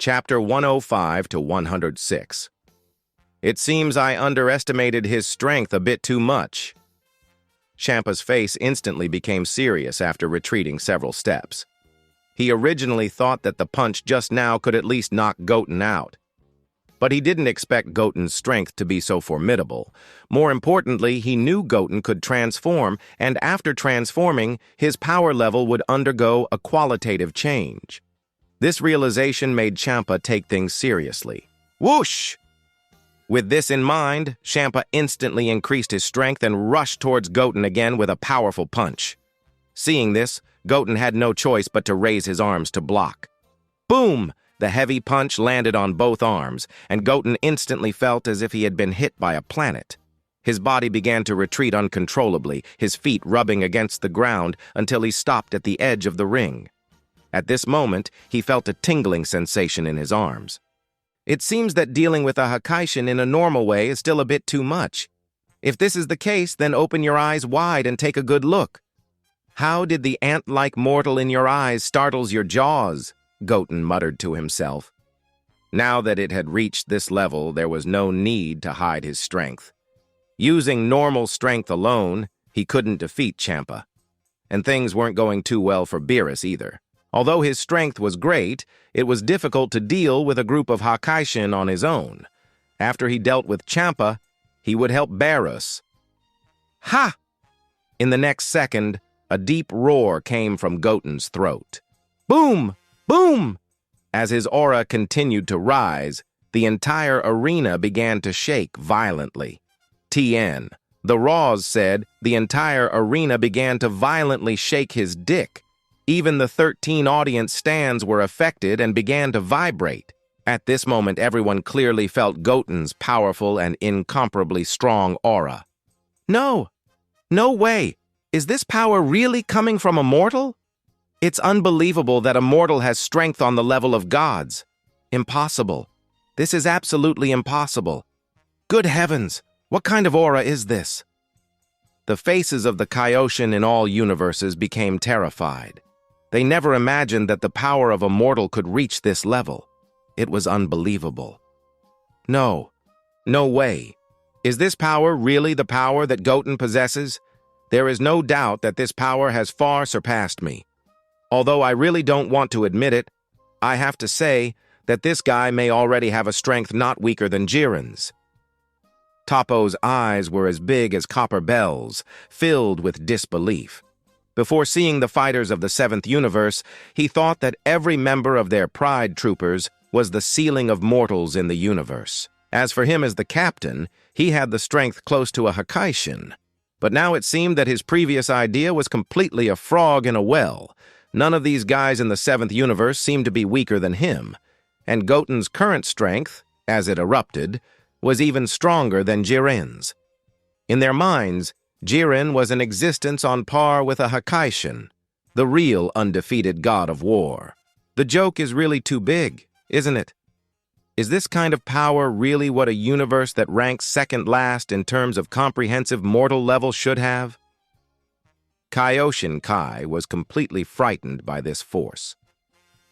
Chapter 105 to 106. It seems I underestimated his strength a bit too much. Champa's face instantly became serious after retreating several steps. He originally thought that the punch just now could at least knock Goten out. But he didn't expect Goten's strength to be so formidable. More importantly, he knew Goten could transform, and after transforming, his power level would undergo a qualitative change. This realization made Champa take things seriously. Whoosh! With this in mind, Champa instantly increased his strength and rushed towards Goten again with a powerful punch. Seeing this, Goten had no choice but to raise his arms to block. Boom! The heavy punch landed on both arms, and Goten instantly felt as if he had been hit by a planet. His body began to retreat uncontrollably, his feet rubbing against the ground until he stopped at the edge of the ring. At this moment, he felt a tingling sensation in his arms. It seems that dealing with a Hakaishin in a normal way is still a bit too much. If this is the case, then open your eyes wide and take a good look. How did the ant-like mortal in your eyes startles your jaws? Goten muttered to himself. Now that it had reached this level, there was no need to hide his strength. Using normal strength alone, he couldn't defeat Champa. And things weren't going too well for Beerus either. Although his strength was great, it was difficult to deal with a group of Hakaishin on his own. After he dealt with Champa, he would help Beerus. Ha! In the next second, a deep roar came from Goten's throat. Boom! Boom! As his aura continued to rise, the entire arena began to shake violently. TN. The Raws said the entire arena began to violently shake his dick. Even the 13 audience stands were affected and began to vibrate. At this moment, everyone clearly felt Goten's powerful and incomparably strong aura. No! No way! Is this power really coming from a mortal? It's unbelievable that a mortal has strength on the level of gods. Impossible. This is absolutely impossible. Good heavens! What kind of aura is this? The faces of the Kaioshin in all universes became terrified. They never imagined that the power of a mortal could reach this level. It was unbelievable. No. No way. Is this power really the power that Goten possesses? There is no doubt that this power has far surpassed me. Although I really don't want to admit it, I have to say that this guy may already have a strength not weaker than Jiren's. Toppo's eyes were as big as copper bells, filled with disbelief. Before seeing the fighters of the 7th universe, he thought that every member of their pride troopers was the ceiling of mortals in the universe. As for him as the captain, he had the strength close to a Hakaishin. But now it seemed that his previous idea was completely a frog in a well. None of these guys in the 7th universe seemed to be weaker than him. And Goten's current strength, as it erupted, was even stronger than Jiren's. In their minds, Jiren was an existence on par with a Hakaishin, the real undefeated god of war. The joke is really too big, isn't it? Is this kind of power really what a universe that ranks second last in terms of comprehensive mortal level should have? Kaioshin Kai was completely frightened by this force.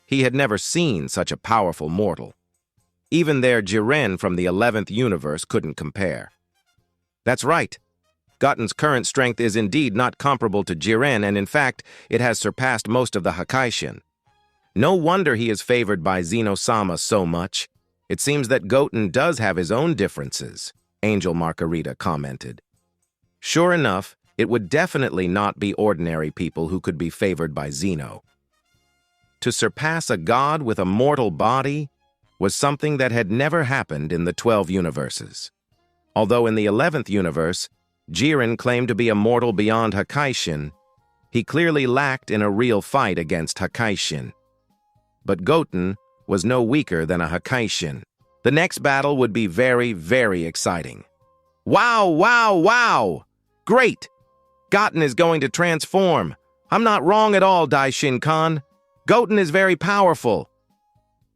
He had never seen such a powerful mortal. Even their Jiren from the 11th universe couldn't compare. That's right. Goten's current strength is indeed not comparable to Jiren, and in fact, it has surpassed most of the Hakaishin. No wonder he is favored by Zeno-sama so much. It seems that Goten does have his own differences, Angel Margarita commented. Sure enough, it would definitely not be ordinary people who could be favored by Zeno. To surpass a god with a mortal body was something that had never happened in the 12 universes. Although in the 11th universe, Jiren claimed to be a mortal beyond Hakaishin, he clearly lacked in a real fight against Hakaishin. But Goten was no weaker than a Hakaishin. The next battle would be very, very exciting. Wow, wow, wow! Great! Goten is going to transform. I'm not wrong at all, Daishin-kan. Goten is very powerful.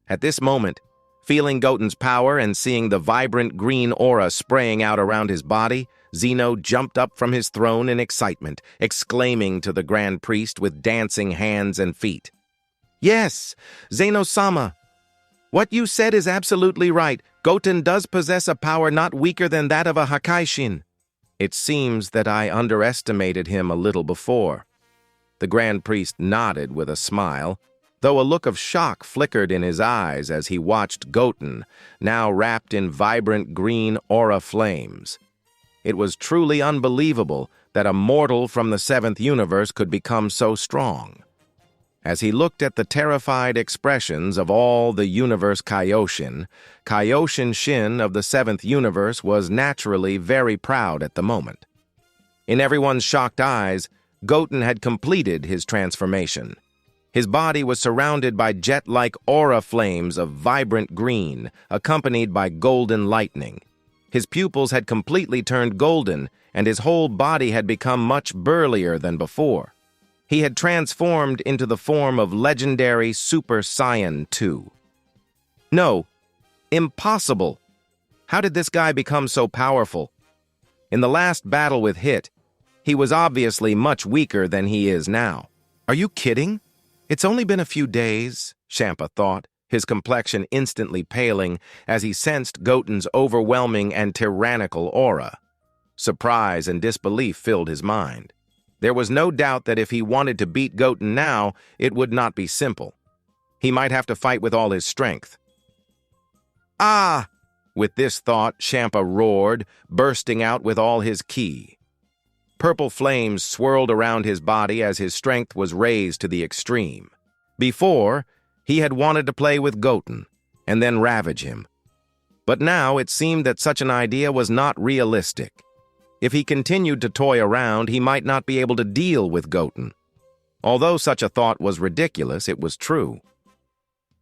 At this moment, feeling Goten's power and seeing the vibrant green aura spraying out around his body, Zeno jumped up from his throne in excitement, exclaiming to the Grand Priest with dancing hands and feet. Yes, Zeno-sama. What you said is absolutely right. Goten does possess a power not weaker than that of a Hakaishin. It seems that I underestimated him a little before. The Grand Priest nodded with a smile, though a look of shock flickered in his eyes as he watched Goten, now wrapped in vibrant green aura flames. It was truly unbelievable that a mortal from the seventh universe could become so strong. As he looked at the terrified expressions of all the universe Kaioshin, Kaioshin Shin of the seventh universe was naturally very proud at the moment. In everyone's shocked eyes, Goten had completed his transformation. His body was surrounded by jet-like aura flames of vibrant green, accompanied by golden lightning. His pupils had completely turned golden, and his whole body had become much burlier than before. He had transformed into the form of legendary Super Saiyan 2. No, impossible! How did this guy become so powerful? In the last battle with Hit, he was obviously much weaker than he is now. Are you kidding? It's only been a few days, Champa thought, his complexion instantly paling as he sensed Goten's overwhelming and tyrannical aura. Surprise and disbelief filled his mind. There was no doubt that if he wanted to beat Goten now, it would not be simple. He might have to fight with all his strength. Ah! With this thought, Champa roared, bursting out with all his ki. Purple flames swirled around his body as his strength was raised to the extreme. Before, he had wanted to play with Goten, and then ravage him. But now it seemed that such an idea was not realistic. If he continued to toy around, he might not be able to deal with Goten. Although such a thought was ridiculous, it was true.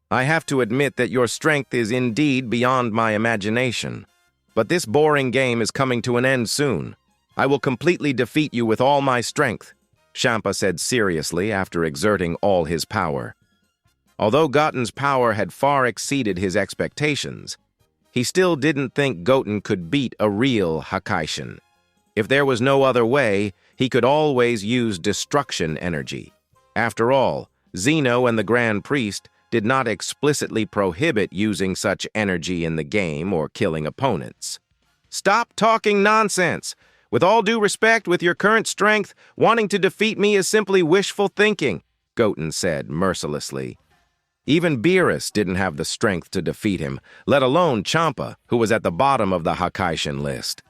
I have to admit that your strength is indeed beyond my imagination. But this boring game is coming to an end soon. I will completely defeat you with all my strength, Champa said seriously after exerting all his power. Although Goten's power had far exceeded his expectations, he still didn't think Goten could beat a real Hakaishin. If there was no other way, he could always use destruction energy. After all, Zeno and the Grand Priest did not explicitly prohibit using such energy in the game or killing opponents. Stop talking nonsense! With all due respect, with your current strength, wanting to defeat me is simply wishful thinking, Goten said mercilessly. Even Beerus didn't have the strength to defeat him, let alone Champa, who was at the bottom of the Hakaishin list.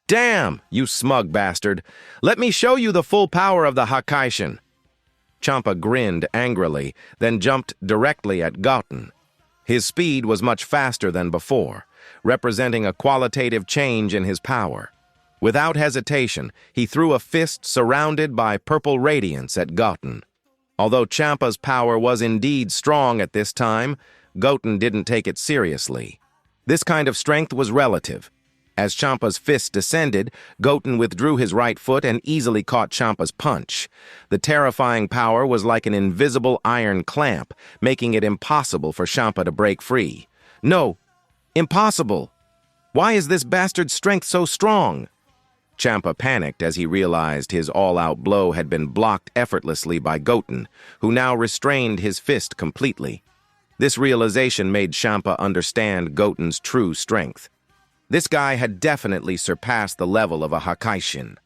Damn, you smug bastard! Let me show you the full power of the Hakaishin! Champa grinned angrily, then jumped directly at Goten. His speed was much faster than before, representing a qualitative change in his power. Without hesitation, he threw a fist surrounded by purple radiance at Goten. Although Champa's power was indeed strong at this time, Goten didn't take it seriously. This kind of strength was relative. As Champa's fist descended, Goten withdrew his right foot and easily caught Champa's punch. The terrifying power was like an invisible iron clamp, making it impossible for Champa to break free. No, impossible! Why is this bastard's strength so strong? Champa panicked as he realized his all-out blow had been blocked effortlessly by Goten, who now restrained his fist completely. This realization made Champa understand Goten's true strength. This guy had definitely surpassed the level of a Hakaishin.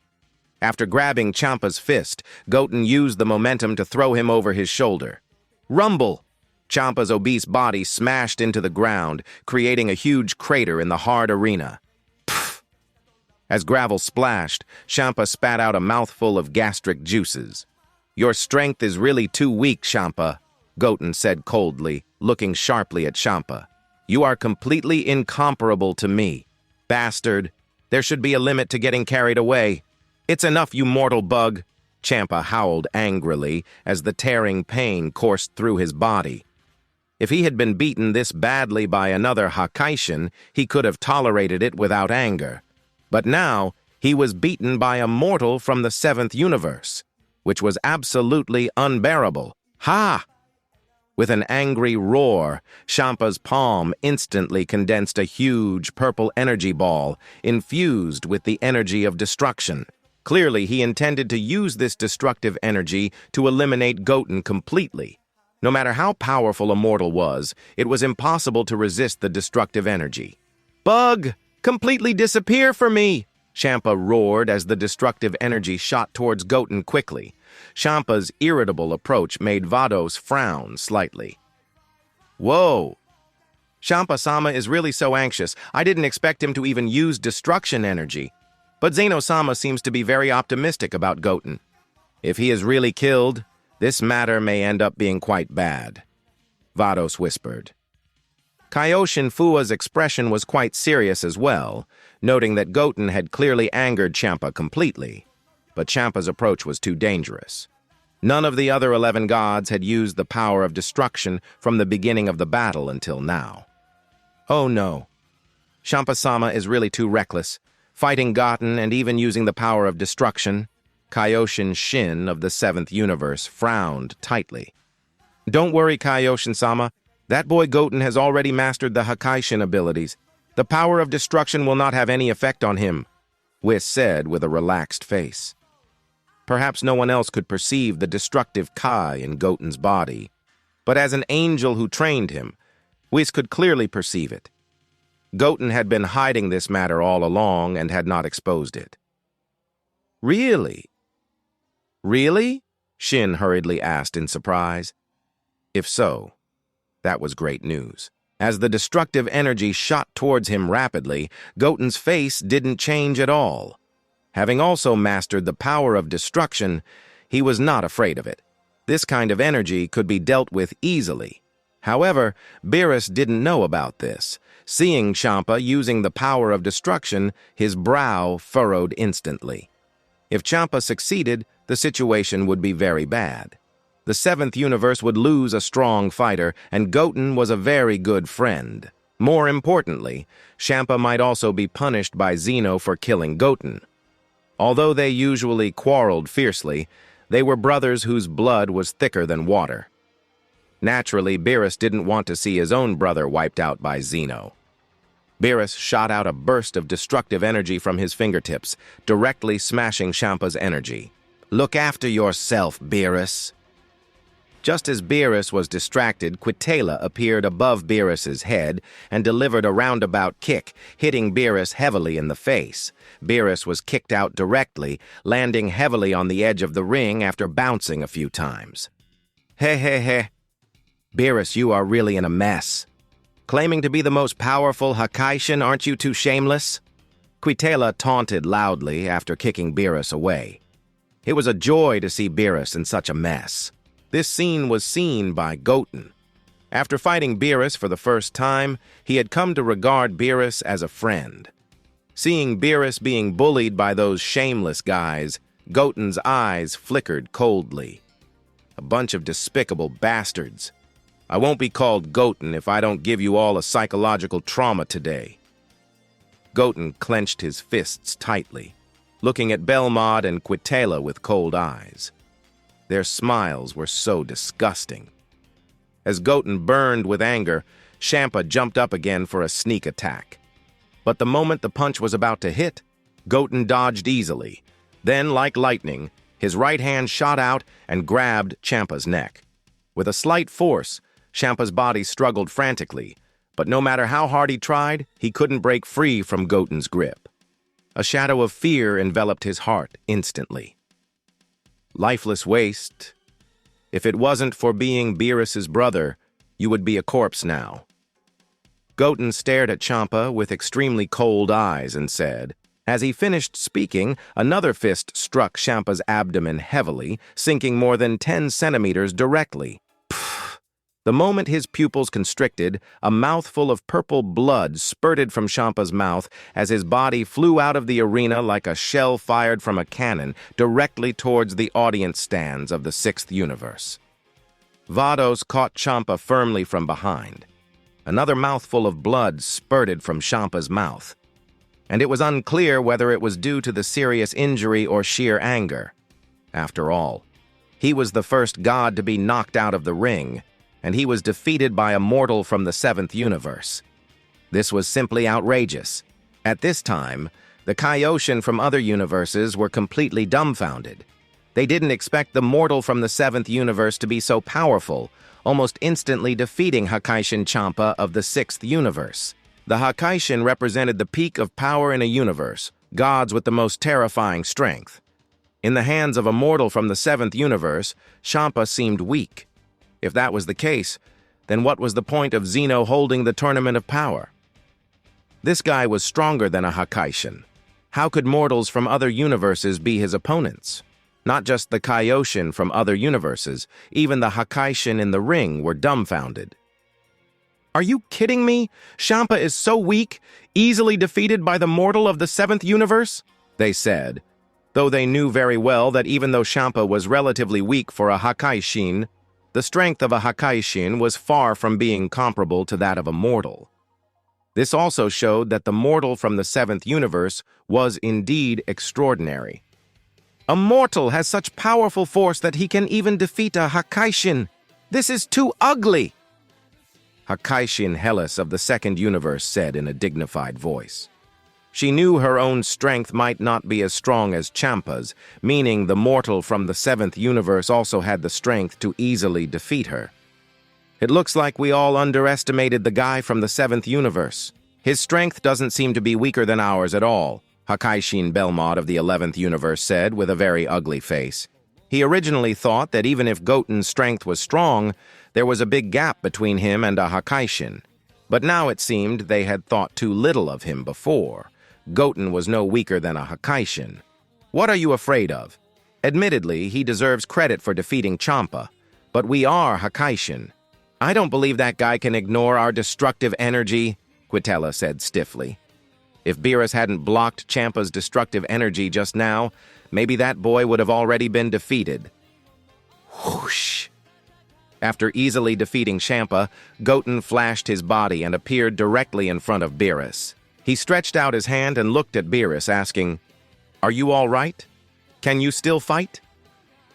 After grabbing Champa's fist, Goten used the momentum to throw him over his shoulder. Rumble! Champa's obese body smashed into the ground, creating a huge crater in the hard arena. As gravel splashed, Champa spat out a mouthful of gastric juices. Your strength is really too weak, Champa, Goten said coldly, looking sharply at Champa. You are completely incomparable to me. Bastard, there should be a limit to getting carried away. It's enough, you mortal bug, Champa howled angrily as the tearing pain coursed through his body. If he had been beaten this badly by another Hakaishin, he could have tolerated it without anger. But now, he was beaten by a mortal from the seventh universe, which was absolutely unbearable. Ha! With an angry roar, Champa's palm instantly condensed a huge purple energy ball, infused with the energy of destruction. Clearly, he intended to use this destructive energy to eliminate Goten completely. No matter how powerful a mortal was, it was impossible to resist the destructive energy. "Bug! Completely disappear for me!" Champa roared as the destructive energy shot towards Goten quickly. Champa's irritable approach made Vados frown slightly. "Whoa! Champa-sama is really so anxious. I didn't expect him to even use destruction energy. But Zeno-sama seems to be very optimistic about Goten. If he is really killed, this matter may end up being quite bad," Vados whispered. Kaioshin Fua's expression was quite serious as well, noting that Goten had clearly angered Champa completely. But Champa's approach was too dangerous. None of the other 11 gods had used the power of destruction from the beginning of the battle until now. Oh no. Champa-sama is really too reckless, fighting Goten and even using the power of destruction. Kaioshin Shin of the 7th universe frowned tightly. "Don't worry, Kaioshin-sama. That boy Goten has already mastered the Hakaishin abilities. The power of destruction will not have any effect on him," Whis said with a relaxed face. Perhaps no one else could perceive the destructive Kai in Goten's body, but as an angel who trained him, Whis could clearly perceive it. Goten had been hiding this matter all along and had not exposed it. "Really? Really?" Shin hurriedly asked in surprise. If so, that was great news. As the destructive energy shot towards him rapidly, Goten's face didn't change at all. Having also mastered the power of destruction, he was not afraid of it. This kind of energy could be dealt with easily. However, Beerus didn't know about this. Seeing Champa using the power of destruction, his brow furrowed instantly. If Champa succeeded, the situation would be very bad. The 7th universe would lose a strong fighter, and Goten was a very good friend. More importantly, Champa might also be punished by Zeno for killing Goten. Although they usually quarreled fiercely, they were brothers whose blood was thicker than water. Naturally, Beerus didn't want to see his own brother wiped out by Zeno. Beerus shot out a burst of destructive energy from his fingertips, directly smashing Champa's energy. "Look after yourself, Beerus." Just as Beerus was distracted, Quitela appeared above Beerus's head and delivered a roundabout kick, hitting Beerus heavily in the face. Beerus was kicked out directly, landing heavily on the edge of the ring after bouncing a few times. He. Beerus, you are really in a mess. Claiming to be the most powerful Hakaishin, aren't you too shameless? Quitela taunted loudly after kicking Beerus away. It was a joy to see Beerus in such a mess. This scene was seen by Goten. After fighting Beerus for the first time, he had come to regard Beerus as a friend. Seeing Beerus being bullied by those shameless guys, Goten's eyes flickered coldly. A bunch of despicable bastards. I won't be called Goten if I don't give you all a psychological trauma today. Goten clenched his fists tightly, looking at Belmod and Quitela with cold eyes. Their smiles were so disgusting. As Goten burned with anger, Champa jumped up again for a sneak attack. But the moment the punch was about to hit, Goten dodged easily. Then, like lightning, his right hand shot out and grabbed Champa's neck. With a slight force, Champa's body struggled frantically, but no matter how hard he tried, he couldn't break free from Goten's grip. A shadow of fear enveloped his heart instantly. Lifeless waste. If it wasn't for being Beerus's brother, you would be a corpse now. Goten stared at Champa with extremely cold eyes and said, as he finished speaking, another fist struck Champa's abdomen heavily, sinking more than 10 centimeters directly. The moment his pupils constricted, a mouthful of purple blood spurted from Champa's mouth as his body flew out of the arena like a shell fired from a cannon directly towards the audience stands of the 6th universe. Vados caught Champa firmly from behind. Another mouthful of blood spurted from Champa's mouth, and it was unclear whether it was due to the serious injury or sheer anger. After all, he was the first god to be knocked out of the ring, and he was defeated by a mortal from the 7th universe. This was simply outrageous. At this time, the Kaioshin from other universes were completely dumbfounded. They didn't expect the mortal from the 7th universe to be so powerful, almost instantly defeating Hakaishin Champa of the 6th universe. The Hakaishin represented the peak of power in a universe, gods with the most terrifying strength. In the hands of a mortal from the 7th universe, Champa seemed weak. If that was the case, then what was the point of Zeno holding the Tournament of Power? This guy was stronger than a Hakaishin. How could mortals from other universes be his opponents? Not just the Kaioshin from other universes, even the Hakaishin in the ring were dumbfounded. Are you kidding me? Champa is so weak, easily defeated by the mortal of the 7th universe? They said, though they knew very well that even though Champa was relatively weak for a Hakaishin, the strength of a Hakaishin was far from being comparable to that of a mortal. This also showed that the mortal from the 7th universe was indeed extraordinary. A mortal has such powerful force that he can even defeat a Hakaishin. This is too ugly! Hakaishin Hellas of the 2nd universe said in a dignified voice. She knew her own strength might not be as strong as Champa's, meaning the mortal from the 7th universe also had the strength to easily defeat her. It looks like we all underestimated the guy from the 7th universe. His strength doesn't seem to be weaker than ours at all, Hakaishin Belmod of the 11th universe said with a very ugly face. He originally thought that even if Goten's strength was strong, there was a big gap between him and a Hakaishin. But now it seemed they had thought too little of him before. Goten was no weaker than a Hakaishin. What are you afraid of? Admittedly, he deserves credit for defeating Champa, but we are Hakaishin. I don't believe that guy can ignore our destructive energy, Quitella said stiffly. If Beerus hadn't blocked Champa's destructive energy just now, maybe that boy would have already been defeated. Whoosh! After easily defeating Champa, Goten flashed his body and appeared directly in front of Beerus. He stretched out his hand and looked at Beerus, asking, "Are you all right? Can you still fight?"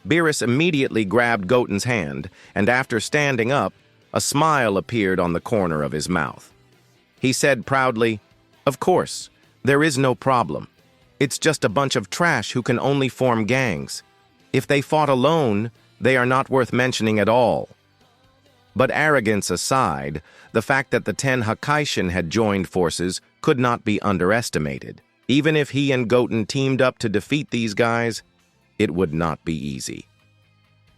Beerus immediately grabbed Goten's hand, and after standing up, a smile appeared on the corner of his mouth. He said proudly, "Of course, there is no problem. It's just a bunch of trash who can only form gangs. If they fought alone, they are not worth mentioning at all." But arrogance aside, the fact that the 10 Hakaishin had joined forces could not be underestimated. Even if he and Goten teamed up to defeat these guys, it would not be easy.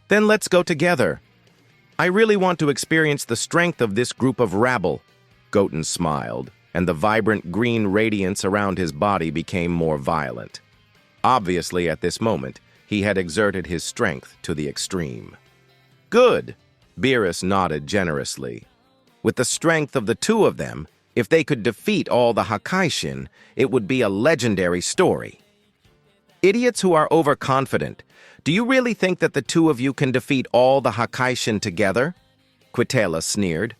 "Then let's go together. I really want to experience the strength of this group of rabble." Goten smiled, and the vibrant green radiance around his body became more violent. Obviously, at this moment, he had exerted his strength to the extreme. "Good," Beerus nodded generously. With the strength of the two of them, if they could defeat all the Hakaishin, it would be a legendary story. "Idiots who are overconfident. Do you really think that the two of you can defeat all the Hakaishin together?" Quitella sneered.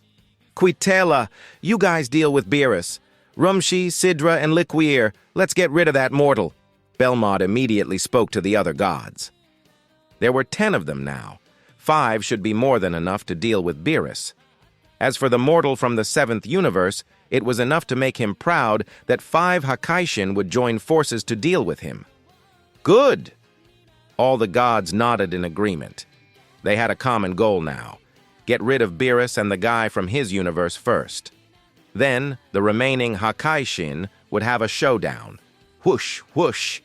"Quitella, you guys deal with Beerus. Rumshi, Sidra, and Liquier, let's get rid of that mortal." Belmod immediately spoke to the other gods. There were 10 of them now. 5 should be more than enough to deal with Beerus. As for the mortal from the 7th universe, it was enough to make him proud that 5 Hakaishin would join forces to deal with him. "Good!" All the gods nodded in agreement. They had a common goal now. Get rid of Beerus and the guy from his universe first. Then, the remaining Hakaishin would have a showdown. Whoosh, whoosh.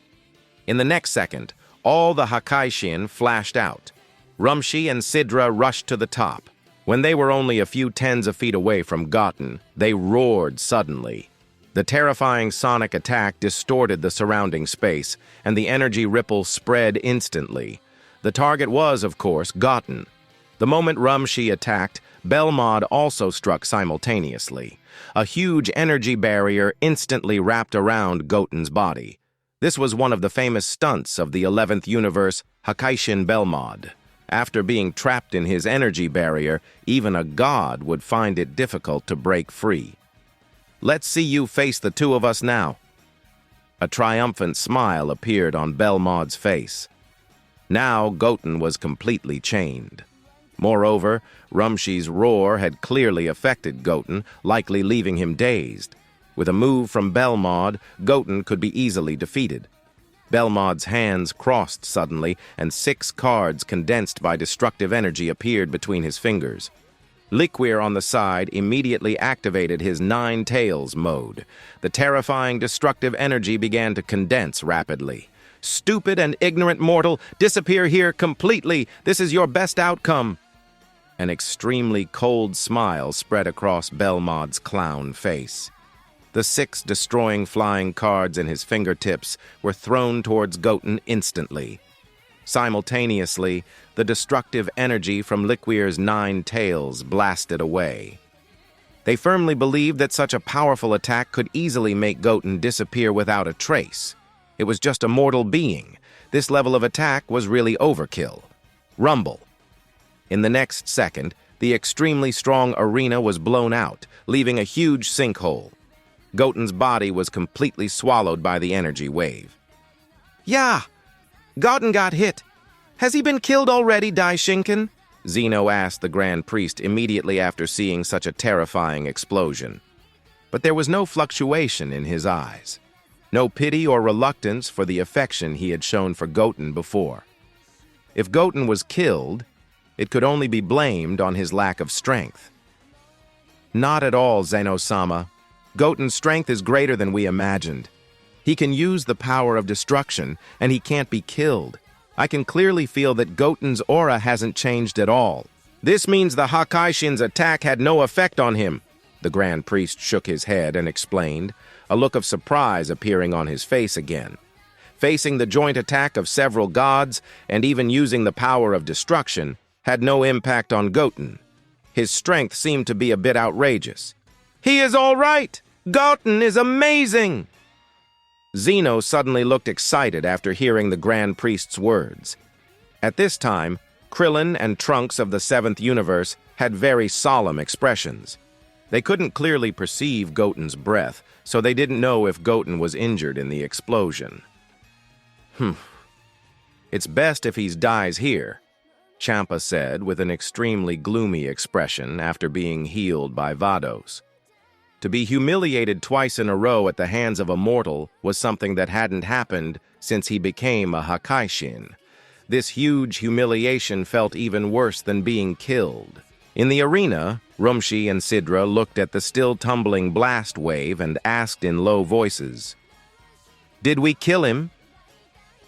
In the next second, all the Hakaishin flashed out. Rumshi and Sidra rushed to the top. When they were only a few tens of feet away from Goten, they roared suddenly. The terrifying sonic attack distorted the surrounding space, and the energy ripple spread instantly. The target was, of course, Goten. The moment Rumshi attacked, Belmod also struck simultaneously. A huge energy barrier instantly wrapped around Goten's body. This was one of the famous stunts of the 11th universe, Hakaishin Belmod. After being trapped in his energy barrier, even a god would find it difficult to break free. "Let's see you face the two of us now." A triumphant smile appeared on Belmod's face. Now Goten was completely chained. Moreover, Rumshi's roar had clearly affected Goten, likely leaving him dazed. With a move from Belmod, Goten could be easily defeated. Belmod's hands crossed suddenly, and 6 cards condensed by destructive energy appeared between his fingers. Liquir on the side immediately activated his Nine Tails mode. The terrifying destructive energy began to condense rapidly. "Stupid and ignorant mortal, disappear here completely. This is your best outcome." An extremely cold smile spread across Belmod's clown face. The 6 destroying flying cards in his fingertips were thrown towards Goten instantly. Simultaneously, the destructive energy from Liquir's 9 tails blasted away. They firmly believed that such a powerful attack could easily make Goten disappear without a trace. It was just a mortal being. This level of attack was really overkill. Rumble. In the next second, the extremely strong arena was blown out, leaving a huge sinkhole. Goten's body was completely swallowed by the energy wave. "Yeah, Goten got hit. Has he been killed already, Daishinkan?" Zeno asked the Grand Priest immediately after seeing such a terrifying explosion. But there was no fluctuation in his eyes. No pity or reluctance for the affection he had shown for Goten before. If Goten was killed, it could only be blamed on his lack of strength. "Not at all, Zeno-sama. Goten's strength is greater than we imagined. He can use the power of destruction, and he can't be killed. I can clearly feel that Goten's aura hasn't changed at all. This means the Hakaishin's attack had no effect on him." The Grand Priest shook his head and explained, a look of surprise appearing on his face again. Facing the joint attack of several gods, and even using the power of destruction, had no impact on Goten. His strength seemed to be a bit outrageous. "He is all right! Goten is amazing!" Zeno suddenly looked excited after hearing the Grand Priest's words. At this time, Krillin and Trunks of the 7th universe had very solemn expressions. They couldn't clearly perceive Goten's breath, so they didn't know if Goten was injured in the explosion. "It's best if he dies here," Champa said with an extremely gloomy expression after being healed by Vados. To be humiliated twice in a row at the hands of a mortal was something that hadn't happened since he became a Hakaishin. This huge humiliation felt even worse than being killed. In the arena, Rumshi and Sidra looked at the still tumbling blast wave and asked in low voices, "Did we kill him?"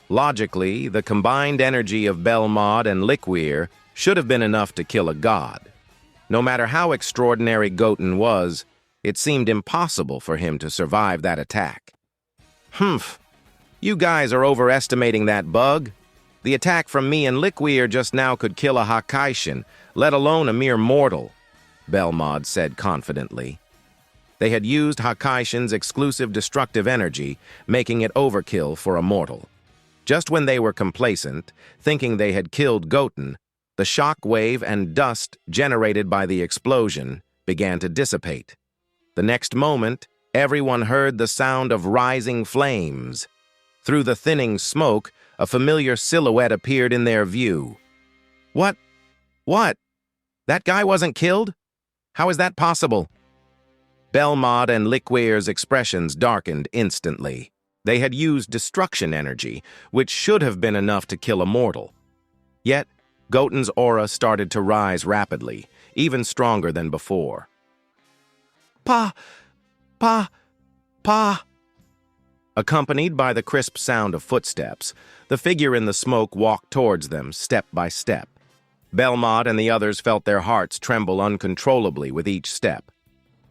Logically, the combined energy of Belmod and Liquir should have been enough to kill a god. No matter how extraordinary Goten was, it seemed impossible for him to survive that attack. You guys are overestimating that bug. The attack from me and Liquir just now could kill a Hakaishin, let alone a mere mortal," Belmod said confidently. They had used Hakaishin's exclusive destructive energy, making it overkill for a mortal. Just when they were complacent, thinking they had killed Goten, the shock wave and dust generated by the explosion began to dissipate. The next moment, everyone heard the sound of rising flames. Through the thinning smoke, a familiar silhouette appeared in their view. What? That guy wasn't killed? How is that possible?" Belmod and Liquir's expressions darkened instantly. They had used destruction energy, which should have been enough to kill a mortal. Yet, Goten's aura started to rise rapidly, even stronger than before. Pa! Accompanied by the crisp sound of footsteps, the figure in the smoke walked towards them, step by step. Belmod and the others felt their hearts tremble uncontrollably with each step.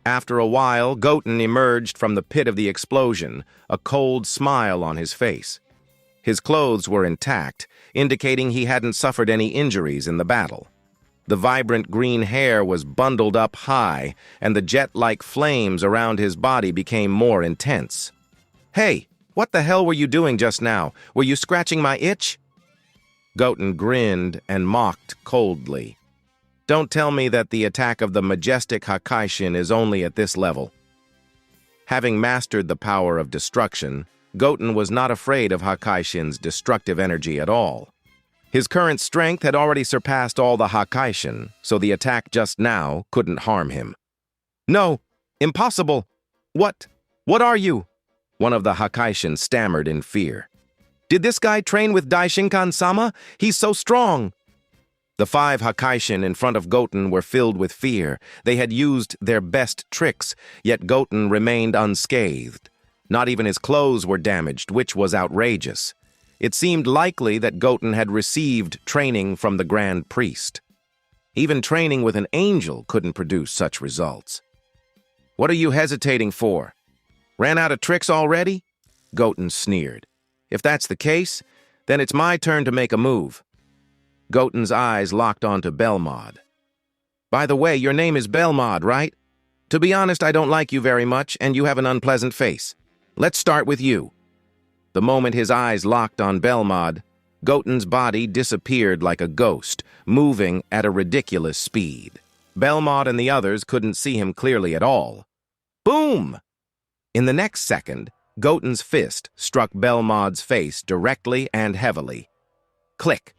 After a while, Goten emerged from the pit of the explosion, a cold smile on his face. His clothes were intact, indicating he hadn't suffered any injuries in the battle. The vibrant green hair was bundled up high, and the jet-like flames around his body became more intense. "Hey, what the hell were you doing just now? Were you scratching my itch?" Goten grinned and mocked coldly. "Don't tell me that the attack of the majestic Hakaishin is only at this level." Having mastered the power of destruction, Goten was not afraid of Hakaishin's destructive energy at all. His current strength had already surpassed all the Hakaishin, so the attack just now couldn't harm him. "No, impossible! What are you?" One of the Hakaishin stammered in fear. "Did this guy train with Daishinkan-sama? He's so strong!" The 5 Hakaishin in front of Goten were filled with fear. They had used their best tricks, yet Goten remained unscathed. Not even his clothes were damaged, which was outrageous. It seemed likely that Goten had received training from the Grand Priest. Even training with an angel couldn't produce such results. "What are you hesitating for? Ran out of tricks already?" Goten sneered. "If that's the case, then it's my turn to make a move." Goten's eyes locked onto Belmod. "By the way, your name is Belmod, right? To be honest, I don't like you very much, and you have an unpleasant face. Let's start with you." The moment his eyes locked on Belmod, Goten's body disappeared like a ghost, moving at a ridiculous speed. Belmod and the others couldn't see him clearly at all. Boom! In the next second, Goten's fist struck Belmod's face directly and heavily. Click!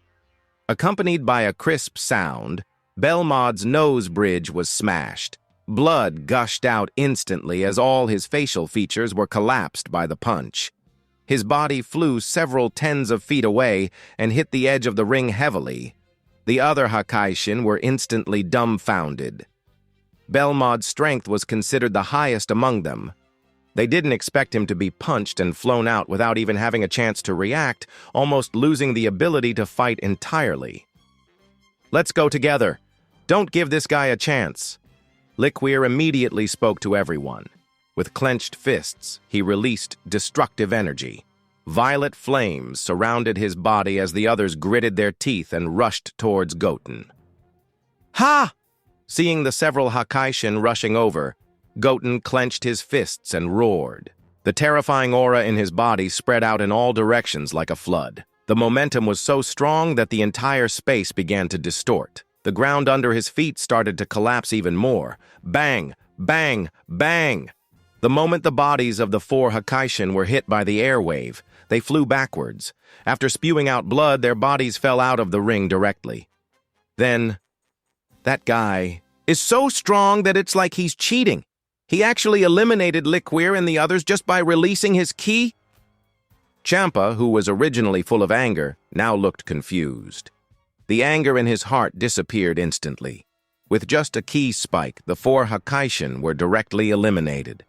Accompanied by a crisp sound, Belmod's nose bridge was smashed. Blood gushed out instantly as all his facial features were collapsed by the punch. His body flew several tens of feet away and hit the edge of the ring heavily. The other Hakaishin were instantly dumbfounded. Belmod's strength was considered the highest among them. They didn't expect him to be punched and flown out without even having a chance to react, almost losing the ability to fight entirely. "Let's go together. Don't give this guy a chance." Liquir immediately spoke to everyone. With clenched fists, he released destructive energy. Violet flames surrounded his body as the others gritted their teeth and rushed towards Goten. "Ha!" Seeing the several Hakaishin rushing over, Goten clenched his fists and roared. The terrifying aura in his body spread out in all directions like a flood. The momentum was so strong that the entire space began to distort. The ground under his feet started to collapse even more. Bang! Bang! Bang! The moment the bodies of the 4 Hakaishin were hit by the airwave, they flew backwards. After spewing out blood, their bodies fell out of the ring directly. Then, that guy is so strong that it's like he's cheating. He actually eliminated Liquir and the others just by releasing his ki? Champa, who was originally full of anger, now looked confused. The anger in his heart disappeared instantly. With just a ki spike, the 4 Hakaishin were directly eliminated.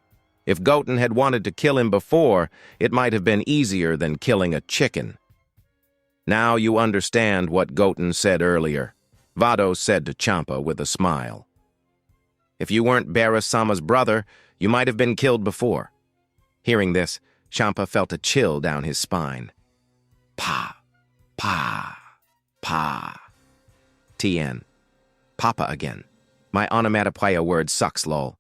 If Goten had wanted to kill him before, it might have been easier than killing a chicken. "Now you understand what Goten said earlier," Vado said to Champa with a smile. "If you weren't Beerus-sama's brother, you might have been killed before." Hearing this, Champa felt a chill down his spine. Pa, pa, pa. TN. Papa again. My onomatopoeia word sucks, lol.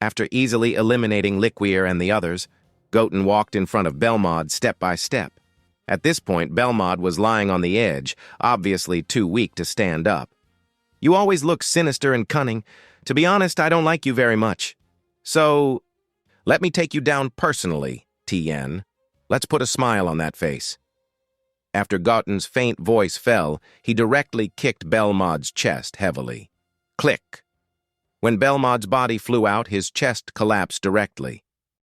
After easily eliminating Liquir and the others, Goten walked in front of Belmod step by step. At this point, Belmod was lying on the edge, obviously too weak to stand up. "You always look sinister and cunning. To be honest, I don't like you very much. So, let me take you down personally, TN. Let's put a smile on that face." After Goten's faint voice fell, he directly kicked Belmod's chest heavily. Click! When Belmod's body flew out, his chest collapsed directly.